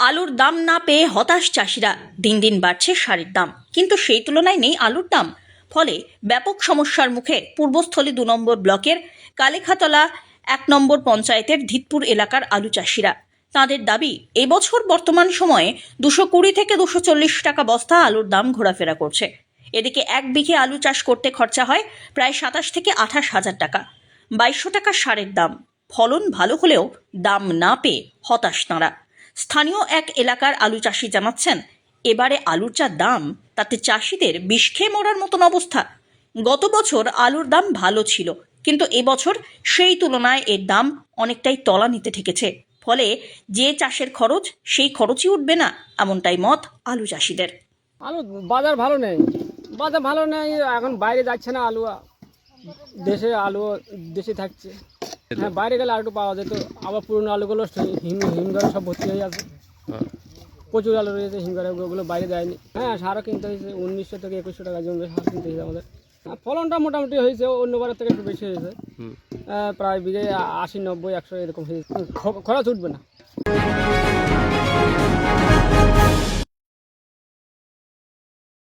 আলুর দাম না পেয়ে হতাশ চাষিরা। দিন দিন বাড়ছে সারের দাম, কিন্তু সেই তুলনায় নেই আলুর দাম। ফলে ব্যাপক সমস্যার মুখে পূর্বস্থলী 2 নম্বর ব্লকের কালেখাতলা 1 নম্বর পঞ্চায়েতের ধিতপুর এলাকার আলু চাষিরা। তাদের দাবি, এবছর বর্তমান সময়ে 220 থেকে 240 টাকা বস্তা আলুর দাম ঘোরাফেরা করছে। এদিকে 1 বিঘে আলু চাষ করতে খরচা হয় প্রায় 27 থেকে 28 হাজার টাকা। 2200 টাকা সারের দাম। ফলন ভালো হলেও দাম না পেয়ে হতাশ তাঁরা। স্থানীয় এক এলাকার আলু চাষি জানাচ্ছেন, এবারে আলুর যা দাম তাতে চাষিদের বিষ খেয়ে মরার মতন অবস্থা। গত বছর আলুর দাম ভালো ছিল, কিন্তু এবছর সেই তুলনায় এর দাম অনেকটাই তলানিতে ঠেকেছে। ফলে যে চাষের খরচ সেই খরচই উঠবে না, এমনটাই মত আলু চাষিদের। আলু বাজার ভালো নেই, এখন বাইরে যাচ্ছে না আলু, দেশে থাকছে। হ্যাঁ, বাইরে গেলে আলু পাওয়া যেত, আবার পুরনো আলুগুলো হিমঘরে সব ভর্তি হয়ে আছে। প্রচুর আলু রয়েছে হিমঘরে, ওগুলো বাইরে দেয়নি। হ্যাঁ, সারও কিনতে হয়েছে 1900 থেকে 2100 টাকা জমি সার কিনতে হয়েছে আমাদের। ফলনটা মোটামুটি হয়েছে, অন্যবারের থেকে একটু বেশি হয়েছে। প্রায় বিঘে 80, 90, 100 এরকম হয়েছে। খরচ উঠবে না।